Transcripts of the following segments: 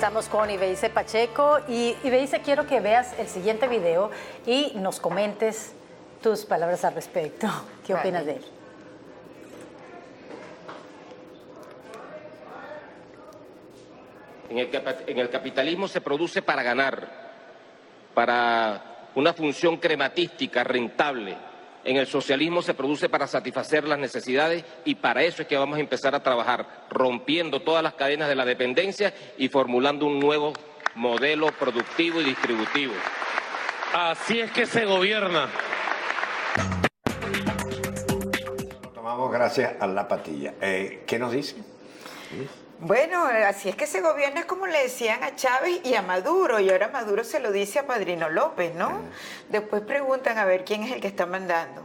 Estamos con Ibeice Pacheco y Ibeice, quiero que veas el siguiente video y nos comentes tus palabras al respecto. ¿Qué opinas de él? En el capitalismo se produce para ganar, para una función crematística rentable. En el socialismo se produce para satisfacer las necesidades y para eso es que vamos a empezar a trabajar, rompiendo todas las cadenas de la dependencia y formulando un nuevo modelo productivo y distributivo. Así es que se gobierna. Lo tomamos gracias a la patilla. ¿Qué nos dice? Bueno, así es que se gobierna, es como le decían a Chávez y a Maduro, y ahora Maduro se lo dice a Padrino López, ¿no? Después preguntan a ver quién es el que está mandando.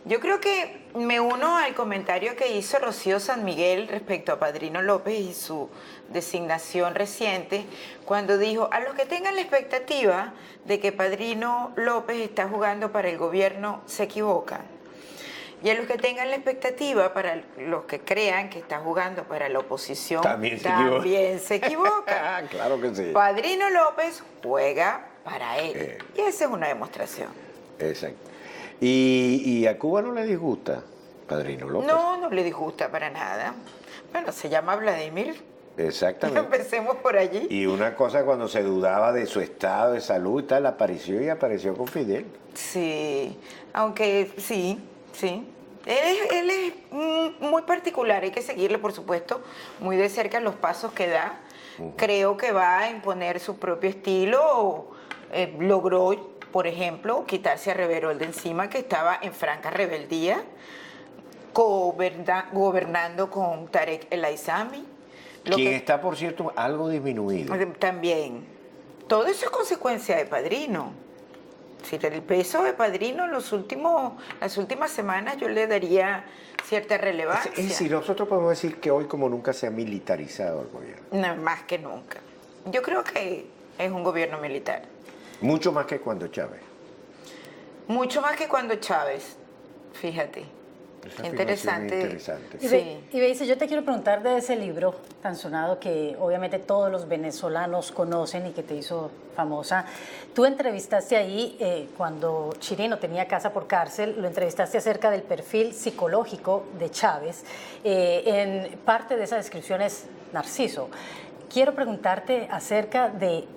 Yo creo que me uno al comentario que hizo Rocío San Miguel respecto a Padrino López y su designación reciente, cuando dijo, a los que tengan la expectativa de que Padrino López está jugando para el gobierno, se equivocan. Y a los que tengan la expectativa, para los que crean que está jugando para la oposición, también se equivoca. Claro que sí. Padrino López juega para él. Y esa es una demostración. Exacto. ¿Y a Cuba no le disgusta Padrino López? No, no le disgusta para nada. Bueno, se llama Vladimir. Exactamente. Empecemos por allí. Y una cosa, cuando se dudaba de su estado de salud y tal, apareció con Fidel. Sí, aunque sí. Sí, él es muy particular, hay que seguirle, por supuesto, muy de cerca los pasos que da. Creo que va a imponer su propio estilo. Logró, por ejemplo, quitarse a Rivero de encima, que estaba en franca rebeldía, gobernando con Tarek El Aissami. Quien está, por cierto, algo disminuido. También. Todo eso es consecuencia de Padrino. Si el peso de Padrino en las últimas semanas yo le daría cierta relevancia. Es decir, nosotros podemos decir que hoy como nunca se ha militarizado el gobierno. No, más que nunca. Yo creo que es un gobierno militar. Mucho más que cuando Chávez. Mucho más que cuando Chávez, fíjate. Interesante. Sí. Ibeice, yo te quiero preguntar de ese libro tan sonado que obviamente todos los venezolanos conocen y que te hizo famosa. Tú entrevistaste ahí, cuando Chirino tenía casa por cárcel, lo entrevistaste acerca del perfil psicológico de Chávez. En parte de esa descripción es Narciso. Quiero preguntarte acerca de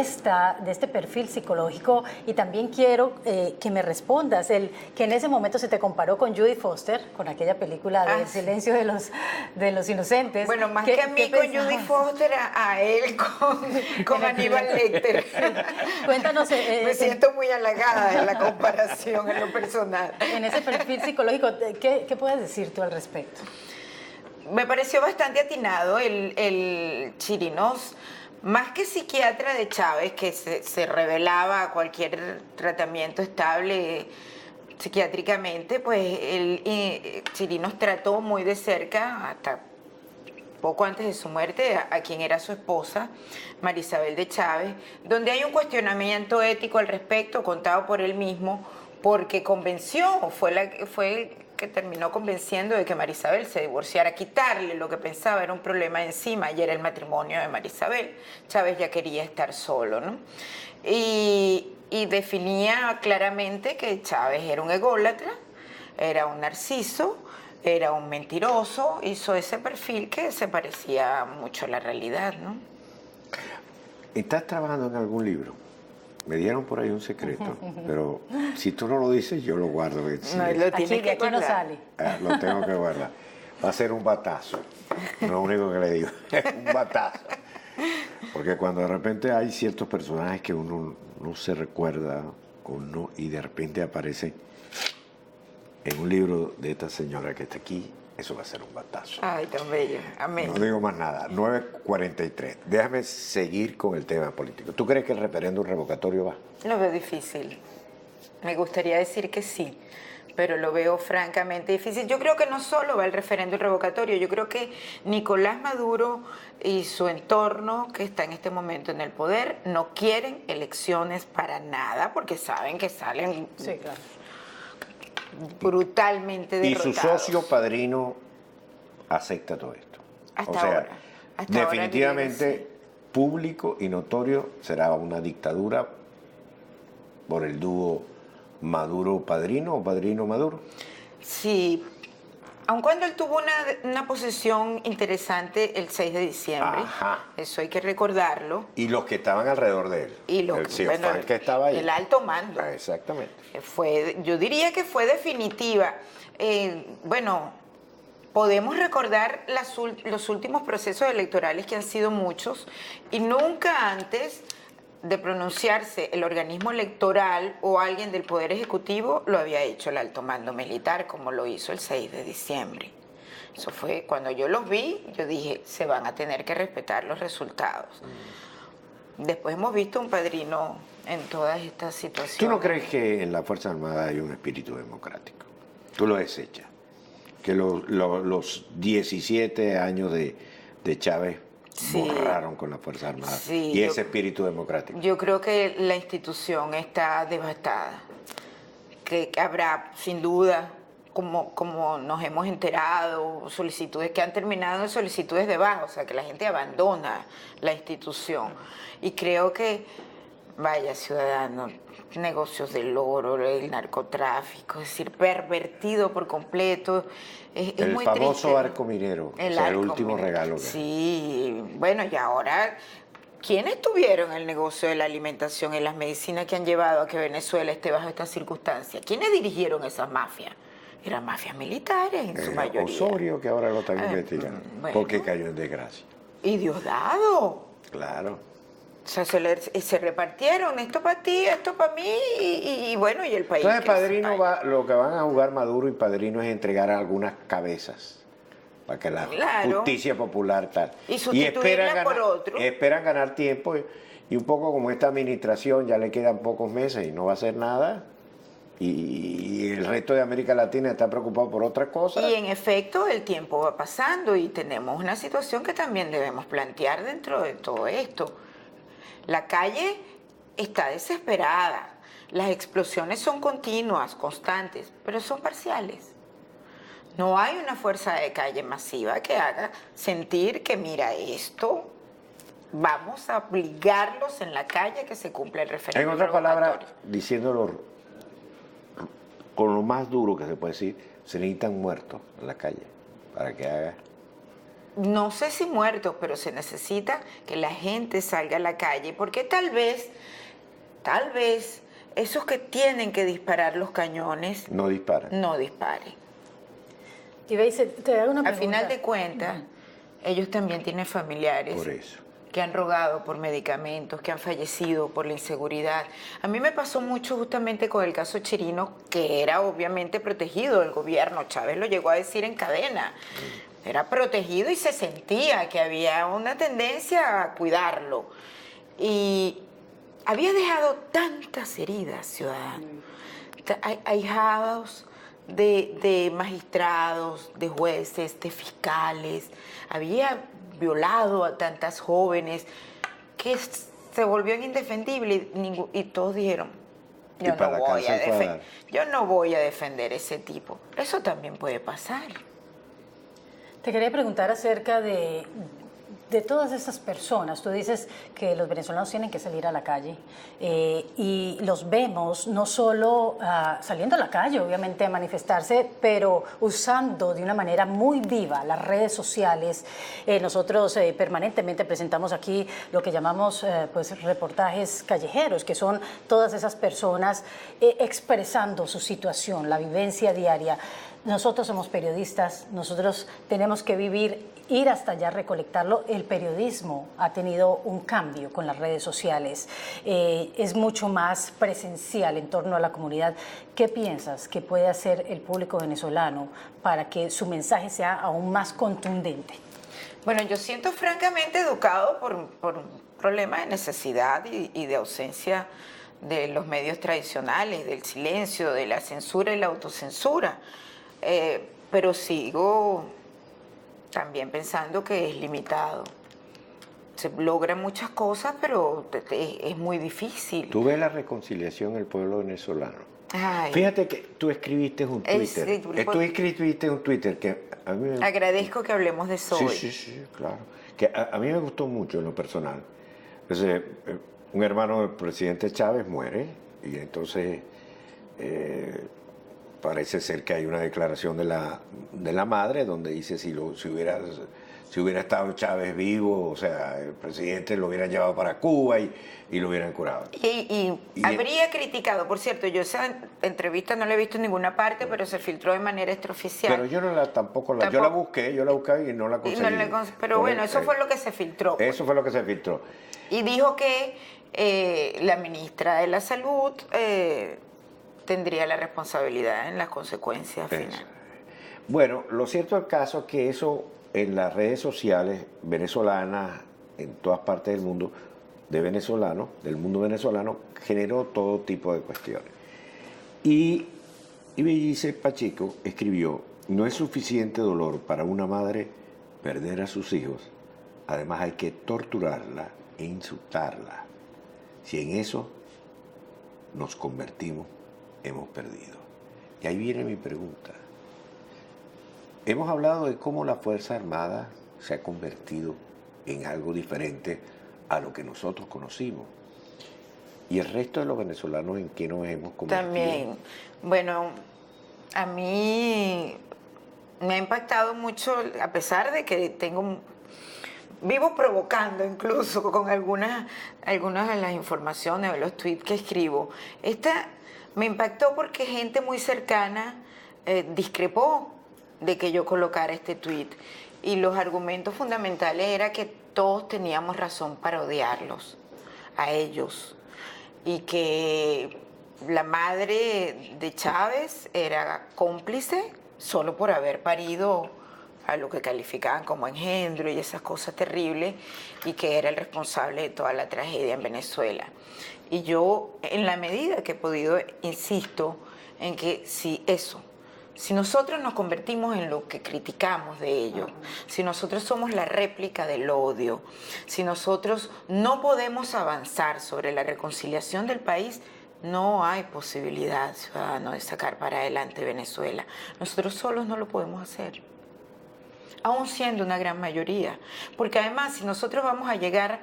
este perfil psicológico y también quiero que me respondas que en ese momento se te comparó con Judy Foster, con aquella película de El silencio de los inocentes. Bueno, más que a mí con Judy Foster, a él con Aníbal Lecter. Cuéntanos. Me siento muy halagada en la comparación en lo personal. En ese perfil psicológico, ¿qué puedes decir tú al respecto? Me pareció bastante atinado el Chirinos. Más que psiquiatra de Chávez, que se revelaba a cualquier tratamiento estable psiquiátricamente, pues Chirinos trató muy de cerca, hasta poco antes de su muerte, a quien era su esposa, María Isabel de Chávez, donde hay un cuestionamiento ético al respecto, contado por él mismo, porque fue que terminó convenciendo de que María Isabel se divorciara, quitarle lo que pensaba era un problema encima, y era el matrimonio de María Isabel. Chávez ya quería estar solo, ¿no? Y definía claramente que Chávez era un ególatra, era un narciso, era un mentiroso, hizo ese perfil que se parecía mucho a la realidad, ¿no? ¿Estás trabajando en algún libro? Me dieron por ahí un secreto, pero si tú no lo dices, yo lo guardo. No, lo tienes que aquí no sale. Lo tengo que guardar. Va a ser un batazo. Lo único que le digo es un batazo. Porque cuando de repente hay ciertos personajes que uno no se recuerda y de repente aparece en un libro de esta señora que está aquí, eso va a ser un batazo. Ay, tan bello. Amén. No digo más nada. 9:43. Déjame seguir con el tema político. ¿Tú crees que el referéndum revocatorio va? Lo veo difícil. Me gustaría decir que sí, pero lo veo francamente difícil. Yo creo que no solo va el referéndum revocatorio, yo creo que Nicolás Maduro y su entorno, que está en este momento en el poder, no quieren elecciones para nada, porque saben que salen... Sí, claro. Brutalmente derrotados. Y su socio Padrino acepta todo esto. Hasta ahora. Definitivamente público y notorio será una dictadura por el dúo Maduro-Padrino o Padrino-Maduro. Sí, aun cuando él tuvo una posición interesante el 6 de diciembre, Ajá. eso hay que recordarlo. Y los que estaban alrededor de él. Y el Ciofán que estaba ahí. el alto mando. Exactamente. Yo diría que fue definitiva. Bueno, podemos recordar los últimos procesos electorales, que han sido muchos, y nunca antes de pronunciarse el organismo electoral o alguien del Poder Ejecutivo lo había hecho el alto mando militar, como lo hizo el 6 de diciembre. Eso fue, cuando yo los vi, yo dije, se van a tener que respetar los resultados. Después hemos visto un padrino en todas estas situaciones. ¿Tú no crees que en la Fuerza Armada hay un espíritu democrático? Tú lo desechas. Que los 17 años de Chávez borraron con la Fuerza Armada. Sí, y ese espíritu democrático. Yo creo que la institución está devastada. Que habrá, sin duda, como nos hemos enterado, solicitudes que han terminado en solicitudes de baja, o sea, que la gente abandona la institución. Y creo que, vaya, ciudadanos, negocios del oro, el narcotráfico, es decir, pervertido por completo. Es el muy famoso triste. arco minero, el último regalo. Sí, bueno, y ahora, ¿quiénes tuvieron el negocio de la alimentación y las medicinas que han llevado a que Venezuela esté bajo estas circunstancias? ¿Quiénes dirigieron esas mafias? Eran mafias militares en su mayoría. Osorio, que ahora lo están investigando, bueno. porque cayó en desgracia. Y Diosdado. Claro. O sea, se repartieron esto para ti, esto para mí, y bueno, y el país. Entonces, Padrino lo que van a jugar Maduro y Padrino es entregar algunas cabezas para que la justicia popular tal. Y sustituirla por otro. Esperan ganar tiempo y un poco como esta administración ya le quedan pocos meses y no va a hacer nada. Y el resto de América Latina está preocupado por otras cosas. Y en efecto el tiempo va pasando y tenemos una situación que también debemos plantear dentro de todo esto. La calle está desesperada, las explosiones son continuas, constantes, pero son parciales. No hay una fuerza de calle masiva que haga sentir que, mira, esto, vamos a obligarlos en la calle a que se cumpla el referéndum. En otras palabras, diciéndolo con lo más duro que se puede decir, se necesitan muertos en la calle para que haga. No sé si muertos, pero se necesita que la gente salga a la calle, porque tal vez, esos que tienen que disparar los cañones no disparen. no disparen. Y veis, te hago una pregunta. Al final de cuentas, ellos también tienen familiares Por eso. que han rogado por medicamentos, que han fallecido por la inseguridad. A mí me pasó mucho justamente con el caso Chirino, que era obviamente protegido del gobierno. Chávez lo llegó a decir en cadena. Era protegido y se sentía que había una tendencia a cuidarlo. Y había dejado tantas heridas, ciudadanos, ahijados de magistrados, de jueces, de fiscales. Había violado a tantas jóvenes que se volvió indefendible y todos dijeron, yo no voy a defender ese tipo. Eso también puede pasar. Te quería preguntar acerca de todas esas personas. Tú dices que los venezolanos tienen que salir a la calle y los vemos no solo saliendo a la calle, obviamente, a manifestarse, pero usando de una manera muy viva las redes sociales. Nosotros permanentemente presentamos aquí lo que llamamos pues, reportajes callejeros, que son todas esas personas expresando su situación, la vivencia diaria. Nosotros somos periodistas, nosotros tenemos que ir hasta allá, recolectarlo. El periodismo ha tenido un cambio con las redes sociales, es mucho más presencial en torno a la comunidad. ¿Qué piensas que puede hacer el público venezolano para que su mensaje sea aún más contundente? Bueno, yo siento francamente educado por un problema de necesidad y de ausencia de los medios tradicionales, del silencio, de la censura y la autocensura. Pero sigo también pensando que es limitado. Se logran muchas cosas, pero es muy difícil. ¿Tú ves la reconciliación del pueblo venezolano? Ay. Fíjate que tú escribiste un Twitter. Tú escribiste un Twitter que a mí Agradezco que hablemos de eso hoy. Sí, claro. Que a mí me gustó mucho en lo personal. Entonces, un hermano del presidente Chávez muere y entonces parece ser que hay una declaración de la madre donde dice si hubiera estado Chávez vivo, o sea, el presidente lo hubiera llevado para Cuba y lo hubieran curado. Y habría criticado, por cierto, yo esa entrevista no la he visto en ninguna parte, pero se filtró de manera extraoficial. Pero yo tampoco yo la busqué y no la conseguí. Pero bueno, eso fue lo que se filtró. Eso fue lo que se filtró. Y dijo que la ministra de la Salud tendría la responsabilidad en las consecuencias finales. Bueno, lo cierto del caso es que eso en las redes sociales venezolanas, en todas partes del mundo, del mundo venezolano, generó todo tipo de cuestiones. Y Bellice Pacheco escribió: no es suficiente dolor para una madre perder a sus hijos, además hay que torturarla e insultarla. Si en eso nos convertimos, hemos perdido. Y ahí viene mi pregunta. Hemos hablado de cómo la Fuerza Armada se ha convertido en algo diferente a lo que nosotros conocimos. ¿Y el resto de los venezolanos en qué nos hemos convertido? También, bueno, a mí me ha impactado mucho, a pesar de que vivo provocando incluso con algunas de las informaciones o los tweets que escribo. Me impactó porque gente muy cercana discrepó de que yo colocara este tweet. Y los argumentos fundamentales era que todos teníamos razón para odiarlos, a ellos. Y que la madre de Chávez era cómplice solo por haber parido a lo que calificaban como engendro y esas cosas terribles, y que era el responsable de toda la tragedia en Venezuela. Y yo, en la medida que he podido, insisto en que si nosotros nos convertimos en lo que criticamos de ellos, si nosotros somos la réplica del odio, si nosotros no podemos avanzar sobre la reconciliación del país, no hay posibilidad, ciudadano, de sacar para adelante Venezuela. Nosotros solos no lo podemos hacer, aún siendo una gran mayoría. Porque además, si nosotros vamos a llegar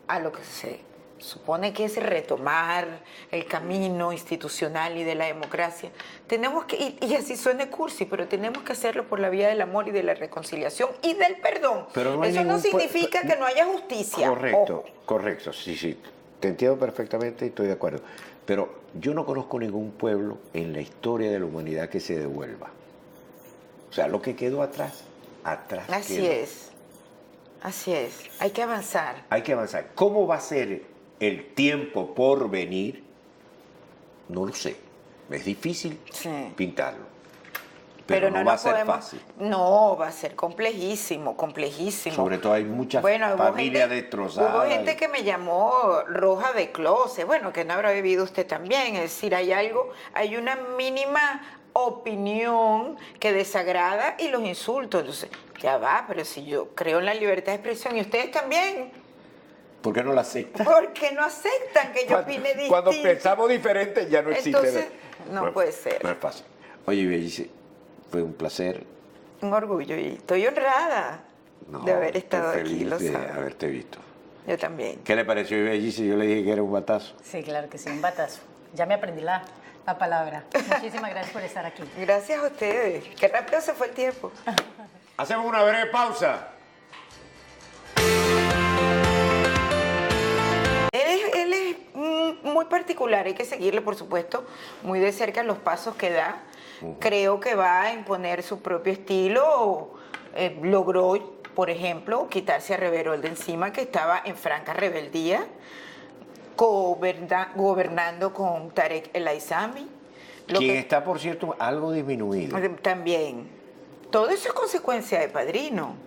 a lo que se supone que es retomar el camino institucional y de la democracia, tenemos que, y así suena cursi, pero tenemos que hacerlo por la vía del amor y de la reconciliación y del perdón. Pero eso no significa que no haya justicia. Correcto, sí, te entiendo perfectamente y estoy de acuerdo. Pero yo no conozco ningún pueblo en la historia de la humanidad que se devuelva. O sea, lo que quedó atrás Así quedó. Así es, hay que avanzar. Hay que avanzar. ¿Cómo va a ser el tiempo por venir? No lo sé. Es difícil pintarlo. Pero no va a ser fácil. No, va a ser complejísimo. Sobre todo hay muchas familias destrozadas. Hubo gente que me llamó roja de closet. Bueno, que no habrá vivido usted también. Es decir, hay una mínima opinión que desagrada y los insultos. Entonces, ya va, pero si yo creo en la libertad de expresión y ustedes también. ¿Por qué no la aceptan? Porque no aceptan que yo opine distinto. Cuando pensamos diferente ya no existe. Entonces, no puede ser. No es fácil. Oye, Bellice, fue un placer. Un orgullo y estoy honrada de haber estado aquí, lo de sabes. haberte visto. Yo también. ¿Qué le pareció, Bellice? Yo le dije que era un batazo. Sí, claro que sí, un batazo. Ya me aprendí la palabra. Muchísimas gracias por estar aquí. Gracias a ustedes. Qué rápido se fue el tiempo. Hacemos una breve pausa. Él es muy particular, hay que seguirle, por supuesto, muy de cerca los pasos que da. Creo que va a imponer su propio estilo. Logró, por ejemplo, quitarse a Reverol de encima, que estaba en franca rebeldía, gobernando con Tarek El Aissami. Quien está, por cierto, algo disminuido. También. Todo eso es consecuencia de Padrino.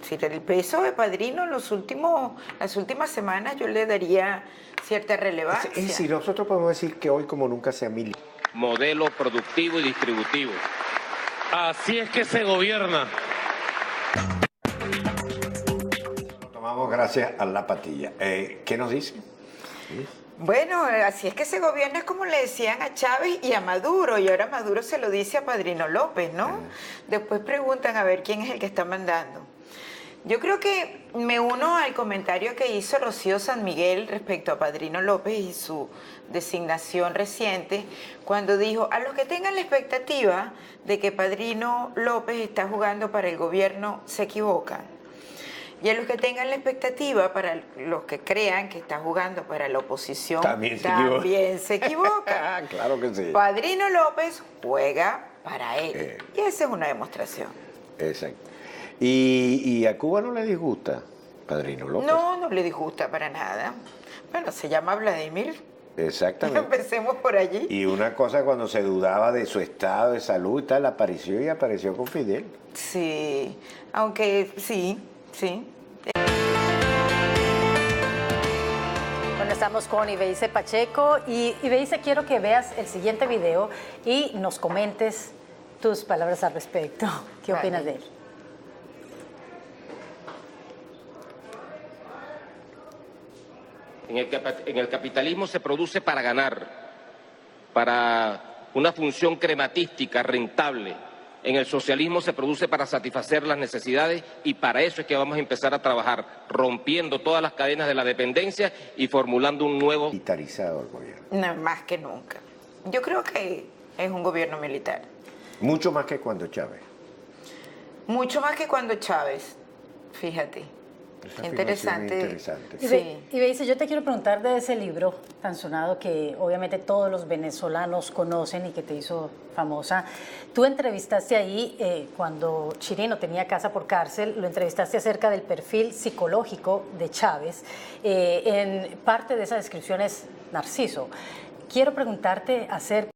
Si el peso de Padrino las últimas semanas yo le daría cierta relevancia. Es decir, nosotros podemos decir que hoy como nunca se ha modelo productivo y distributivo. Así es que se gobierna. Lo tomamos gracias a la patilla. ¿Qué nos dice? Bueno, así es que se gobierna, es como le decían a Chávez y a Maduro, y ahora Maduro se lo dice a Padrino López, ¿no? Después preguntan a ver quién es el que está mandando. Yo creo que me uno al comentario que hizo Rocío San Miguel respecto a Padrino López y su designación reciente, cuando dijo, a los que tengan la expectativa de que Padrino López está jugando para el gobierno, se equivocan. Y a los que tengan la expectativa, para los que crean que está jugando para la oposición, también se equivocan. Claro que sí. Padrino López juega para él. Y esa es una demostración. Exacto. ¿Y a Cuba no le disgusta Padrino López? No, no le disgusta para nada. Bueno, se llama Vladimir. Exactamente. Empecemos por allí. Y una cosa, cuando se dudaba de su estado de salud y tal, apareció con Fidel. Sí, aunque sí. Bueno, estamos con Ibeice Pacheco y Ibeice, quiero que veas el siguiente video y nos comentes tus palabras al respecto. ¿Qué opinas de él? En el capitalismo se produce para ganar, para una función crematística rentable. En el socialismo se produce para satisfacer las necesidades y para eso es que vamos a empezar a trabajar, rompiendo todas las cadenas de la dependencia y formulando un nuevo... Militarizado el gobierno. No, más que nunca. Yo creo que es un gobierno militar. Mucho más que cuando Chávez. Mucho más que cuando Chávez, fíjate. Interesante. Sí. Ibeice, yo te quiero preguntar de ese libro tan sonado que obviamente todos los venezolanos conocen y que te hizo famosa. Tú entrevistaste ahí, cuando Chirino tenía casa por cárcel, lo entrevistaste acerca del perfil psicológico de Chávez. En parte de esa descripción es Narciso. Quiero preguntarte acerca